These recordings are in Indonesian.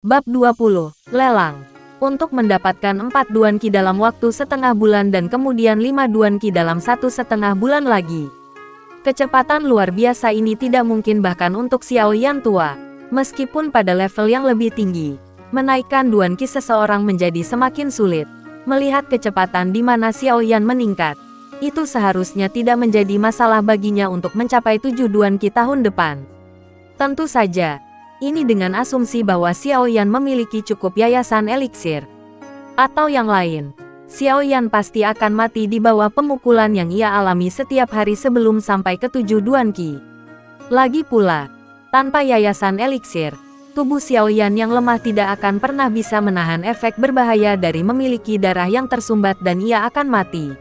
Bab 20. Lelang. Untuk mendapatkan 4 duan ki dalam waktu setengah bulan dan kemudian 5 duan ki dalam 1,5 bulan lagi. Kecepatan luar biasa ini tidak mungkin bahkan untuk Xiao Yan tua. Meskipun pada level yang lebih tinggi, menaikkan duan ki seseorang menjadi semakin sulit. Melihat kecepatan di mana Xiao Yan meningkat, itu seharusnya tidak menjadi masalah baginya untuk mencapai 7 duan ki tahun depan. Tentu saja, ini dengan asumsi bahwa Xiao Yan memiliki cukup yayasan eliksir. Atau yang lain, Xiao Yan pasti akan mati di bawah pemukulan yang ia alami setiap hari sebelum sampai ke 7 duan ki. Lagi pula, tanpa yayasan eliksir, tubuh Xiao Yan yang lemah tidak akan pernah bisa menahan efek berbahaya dari memiliki darah yang tersumbat dan ia akan mati.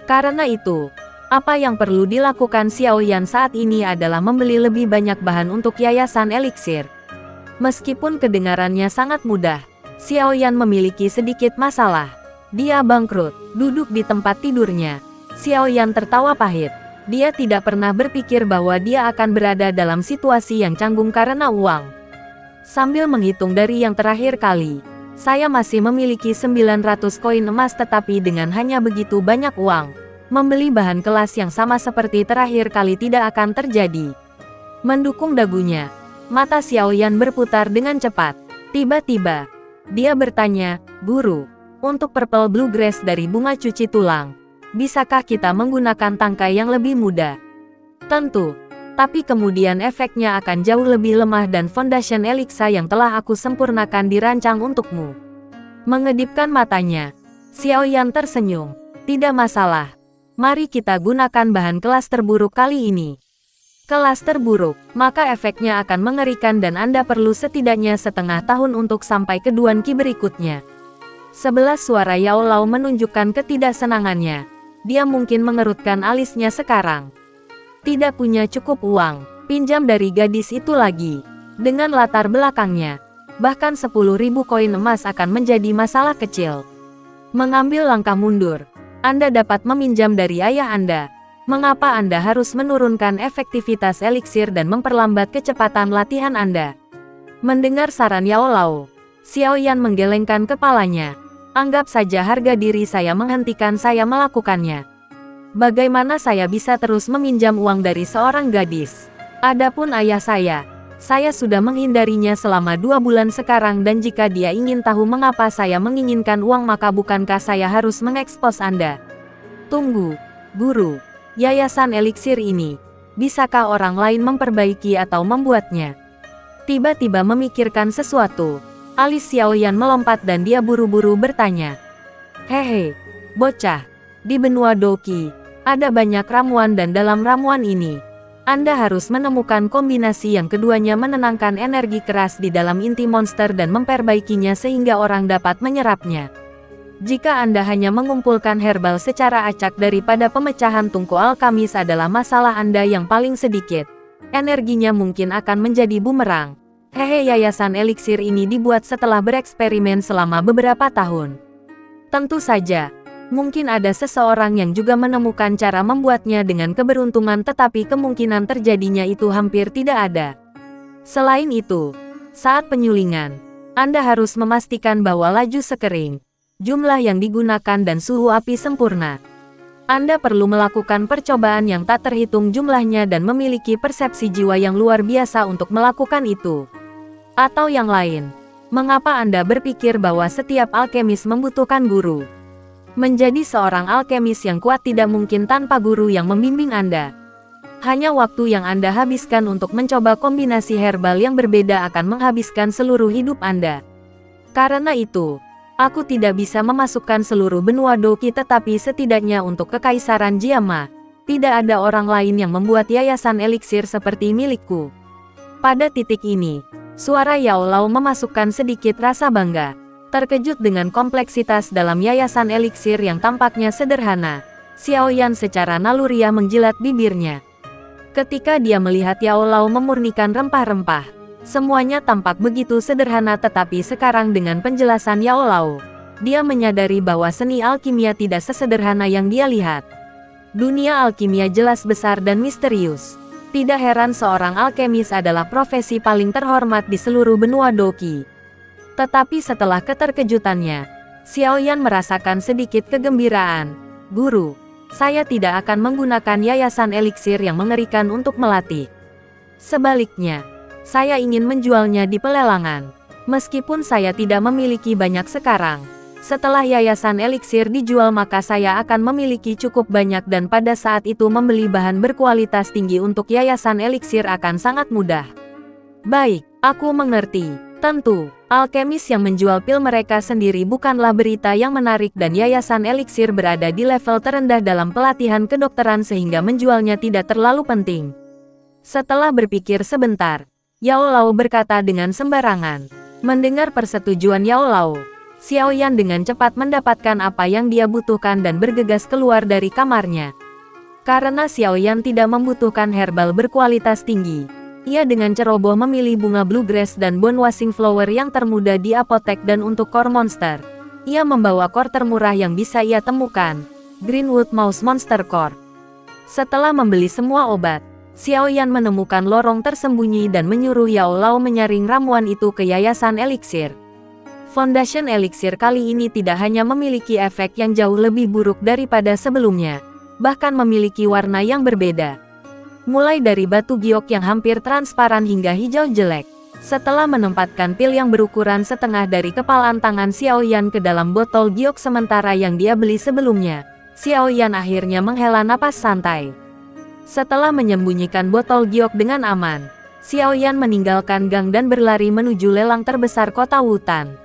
Karena itu, apa yang perlu dilakukan Xiao Yan saat ini adalah membeli lebih banyak bahan untuk yayasan eliksir. Meskipun kedengarannya sangat mudah, Xiao Yan memiliki sedikit masalah. Dia bangkrut, duduk di tempat tidurnya. Xiao Yan tertawa pahit. Dia tidak pernah berpikir bahwa dia akan berada dalam situasi yang canggung karena uang. Sambil menghitung dari yang terakhir kali, saya masih memiliki 900 koin emas tetapi dengan hanya begitu banyak uang, membeli bahan kelas yang sama seperti terakhir kali tidak akan terjadi. Mendukung dagunya, mata Xiao Yan berputar dengan cepat. Tiba-tiba, dia bertanya, "Guru, untuk purple bluegrass dari bunga cuci tulang, bisakah kita menggunakan tangkai yang lebih mudah?" "Tentu, tapi kemudian efeknya akan jauh lebih lemah dan foundation elixir yang telah aku sempurnakan dirancang untukmu." Mengedipkan matanya, Xiao Yan tersenyum. "Tidak masalah. Mari kita gunakan bahan kelas terburuk kali ini." Kelas terburuk, maka efeknya akan mengerikan dan Anda perlu setidaknya setengah tahun untuk sampai ke duan ki berikutnya. 11 suara Yao Lao menunjukkan ketidaksenangannya. Dia mungkin mengerutkan alisnya sekarang. Tidak punya cukup uang, pinjam dari gadis itu lagi. Dengan latar belakangnya, bahkan 10.000 koin emas akan menjadi masalah kecil. Mengambil langkah mundur, Anda dapat meminjam dari ayah Anda. Mengapa Anda harus menurunkan efektivitas eliksir dan memperlambat kecepatan latihan Anda? Mendengar saran Yao Lao, Xiao Yan menggelengkan kepalanya. Anggap saja harga diri saya menghentikan saya melakukannya. Bagaimana saya bisa terus meminjam uang dari seorang gadis? Adapun ayah saya sudah menghindarinya selama 2 bulan sekarang dan jika dia ingin tahu mengapa saya menginginkan uang maka bukankah saya harus mengekspos Anda? Tunggu, Guru. Yayasan eliksir ini, bisakah orang lain memperbaiki atau membuatnya? Tiba-tiba memikirkan sesuatu, alis Xiao Yan melompat dan dia buru-buru bertanya. "Hehe, bocah, di benua Doki, ada banyak ramuan dan dalam ramuan ini, Anda harus menemukan kombinasi yang keduanya menenangkan energi keras di dalam inti monster dan memperbaikinya sehingga orang dapat menyerapnya. Jika Anda hanya mengumpulkan herbal secara acak daripada pemecahan tungku alkamis adalah masalah Anda yang paling sedikit, energinya mungkin akan menjadi bumerang." Hehe, yayasan eliksir ini dibuat setelah bereksperimen selama beberapa tahun. Tentu saja, mungkin ada seseorang yang juga menemukan cara membuatnya dengan keberuntungan tetapi kemungkinan terjadinya itu hampir tidak ada. Selain itu, saat penyulingan, Anda harus memastikan bahwa laju sekering, jumlah yang digunakan dan suhu api sempurna. Anda perlu melakukan percobaan yang tak terhitung jumlahnya dan memiliki persepsi jiwa yang luar biasa untuk melakukan itu. Atau yang lain, mengapa Anda berpikir bahwa setiap alkemis membutuhkan guru? Menjadi seorang alkemis yang kuat tidak mungkin tanpa guru yang membimbing Anda. Hanya waktu yang Anda habiskan untuk mencoba kombinasi herbal yang berbeda akan menghabiskan seluruh hidup Anda. Karena itu, aku tidak bisa memasukkan seluruh benua Doki tetapi setidaknya untuk Kekaisaran Jiama, tidak ada orang lain yang membuat yayasan eliksir seperti milikku. Pada titik ini, suara Yao Lao memasukkan sedikit rasa bangga. Terkejut dengan kompleksitas dalam yayasan eliksir yang tampaknya sederhana, Xiao Yan secara naluriah menjilat bibirnya. Ketika dia melihat Yao Lao memurnikan rempah-rempah, semuanya tampak begitu sederhana tetapi sekarang dengan penjelasan Yao Lao, dia menyadari bahwa seni alkimia tidak sesederhana yang dia lihat. Dunia alkimia jelas besar dan misterius. Tidak heran seorang alkemis adalah profesi paling terhormat di seluruh benua Doki. Tetapi setelah keterkejutannya, Xiao Yan merasakan sedikit kegembiraan. Guru, saya tidak akan menggunakan yayasan eliksir yang mengerikan untuk melatih. Sebaliknya, saya ingin menjualnya di pelelangan. Meskipun saya tidak memiliki banyak sekarang, setelah yayasan eliksir dijual maka saya akan memiliki cukup banyak dan pada saat itu membeli bahan berkualitas tinggi untuk yayasan eliksir akan sangat mudah. Baik, aku mengerti. Tentu, alkemis yang menjual pil mereka sendiri bukanlah berita yang menarik dan yayasan eliksir berada di level terendah dalam pelatihan kedokteran sehingga menjualnya tidak terlalu penting. Setelah berpikir sebentar, Yao Lao berkata dengan sembarangan. Mendengar persetujuan Yao Lao, Xiao Yan dengan cepat mendapatkan apa yang dia butuhkan dan bergegas keluar dari kamarnya. Karena Xiao Yan tidak membutuhkan herbal berkualitas tinggi, ia dengan ceroboh memilih bunga bluegrass dan bone washing flower yang termuda di apotek dan untuk core monster, ia membawa core termurah yang bisa ia temukan, Greenwood Mouse Monster Core. Setelah membeli semua obat, Xiao Yan menemukan lorong tersembunyi dan menyuruh Yao Lao menyaring ramuan itu ke yayasan eliksir. Foundation eliksir kali ini tidak hanya memiliki efek yang jauh lebih buruk daripada sebelumnya, bahkan memiliki warna yang berbeda. Mulai dari batu giok yang hampir transparan hingga hijau jelek. Setelah menempatkan pil yang berukuran setengah dari kepalan tangan Xiao Yan ke dalam botol giok sementara yang dia beli sebelumnya, Xiao Yan akhirnya menghela napas santai. Setelah menyembunyikan botol giok dengan aman, Xiao Yan meninggalkan gang dan berlari menuju lelang terbesar kota Wutan.